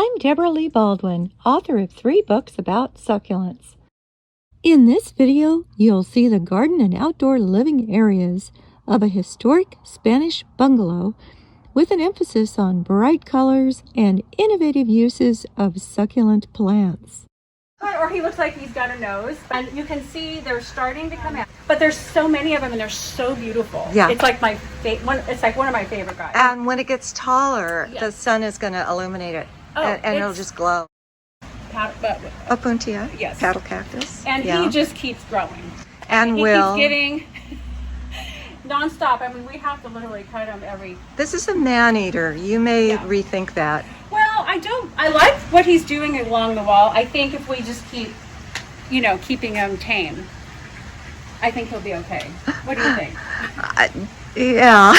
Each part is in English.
I'm Deborah Lee Baldwin, author of 3 books about succulents. In this video, you'll see the garden and outdoor living areas of a historic Spanish bungalow with an emphasis on bright colors and innovative uses of succulent plants. Or he looks like he's got a nose, and you can see they're starting to come out. But there's so many of them, and they're so beautiful. Yeah. It's like it's like one of my favorite guys. And when it gets taller, Yes. the sun is going to illuminate it, Oh, and it'll just glow. Opuntia, yes. paddle cactus. And yeah. he just keeps growing. And he will. keeps getting nonstop. I mean, we have to literally cut him every. This is a man-eater. You may rethink that. Well, I like what he's doing along the wall. I think if we just keep, keeping him tame, I think he'll be okay. What do you think? Yeah.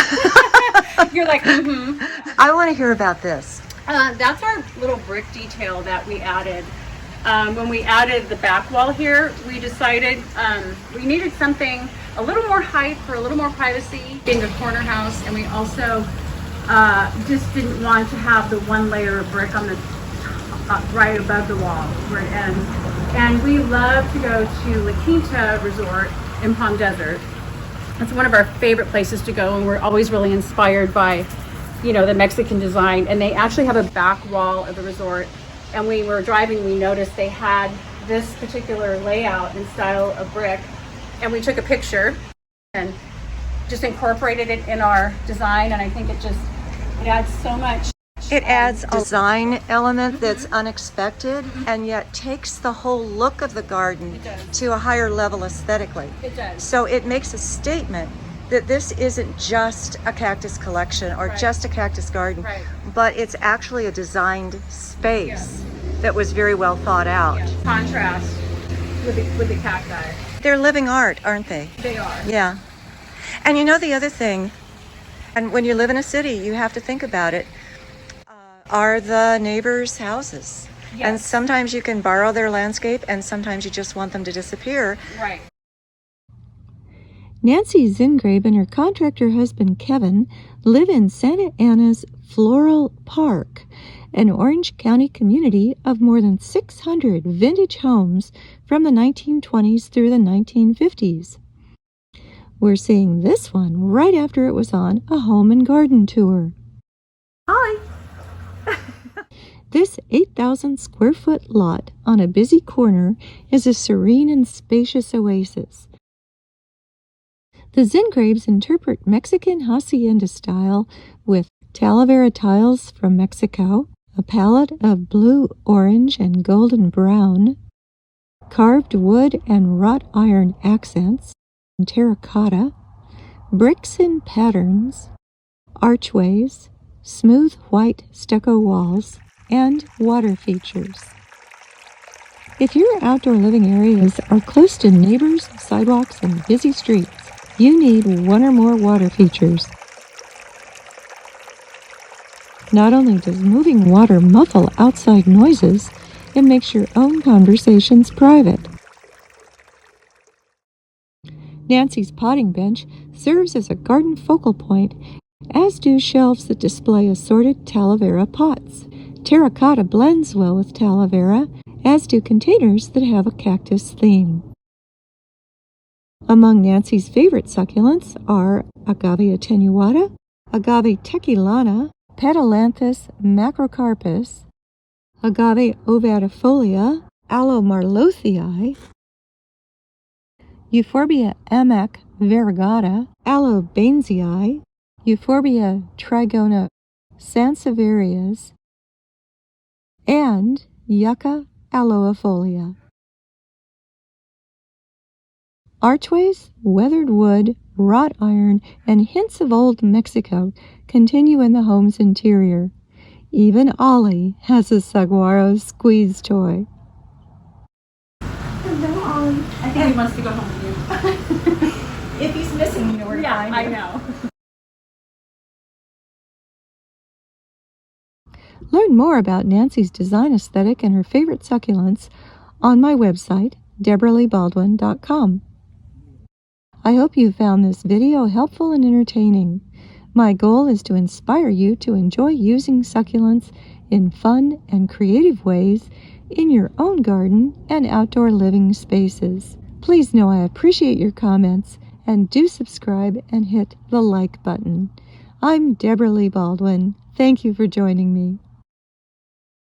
You're like, I want to hear about this. That's our little brick detail that we added. When we added the back wall here, we decided we needed something a little more height for a little more privacy, being a corner house, and we also just didn't want to have the one layer of brick on the right above the wall where it ends. And we love to go to La Quinta Resort in Palm Desert. It's one of our favorite places to go, and we're always really inspired by the Mexican design. And they actually have a back wall of the resort, and we were driving, we noticed they had this particular layout and style of brick, and we took a picture and just incorporated it in our design. And I think it adds so much. It adds a design element that's unexpected and yet takes the whole look of the garden to a higher level aesthetically. It does. So it makes a statement that this isn't just a cactus collection or just a cactus garden, but it's actually a designed space that was very well thought out. Yeah. Contrast with the cacti. They're living art, aren't they? They are. Yeah. And the other thing, and when you live in a city, you have to think about it, are the neighbors' houses. Yes. And sometimes you can borrow their landscape, and sometimes you just want them to disappear. Right. Nanci Zinngrabe and her contractor husband Kevin live in Santa Ana's Floral Park, an Orange County community of more than 600 vintage homes from the 1920s through the 1950s. We're seeing this one right after it was on a home and garden tour. Hi! This 8,000 square foot lot on a busy corner is a serene and spacious oasis. The Zinngrabes interpret Mexican hacienda style with Talavera tiles from Mexico, a palette of blue, orange, and golden brown, carved wood and wrought iron accents, and terracotta, bricks in patterns, archways, smooth white stucco walls, and water features. If your outdoor living areas are close to neighbors, sidewalks, and busy streets, you need one or more water features. Not only does moving water muffle outside noises, it makes your own conversations private. Nanci's potting bench serves as a garden focal point, as do shelves that display assorted Talavera pots. Terracotta blends well with Talavera, as do containers that have a cactus theme. Among Nanci's favorite succulents are agave attenuata, agave tequilana, Petalanthus macrocarpus, agave ovatifolia, aloe marlothii, euphorbia amac variegata, aloe bainesii, euphorbia trigona sansevieris, and yucca aloeifolia. Archways, weathered wood, wrought iron, and hints of old Mexico continue in the home's interior. Even Ollie has a saguaro squeeze toy. Hello, Ollie. I think he wants to go home with you. If he's missing, you know where to find him. I know. Learn more about Nanci's design aesthetic and her favorite succulents on my website, DeborahLeeBaldwin.com. I hope you found this video helpful and entertaining. My goal is to inspire you to enjoy using succulents in fun and creative ways in your own garden and outdoor living spaces. Please know I appreciate your comments, and do subscribe and hit the like button. I'm Deborah Lee Baldwin. Thank you for joining me.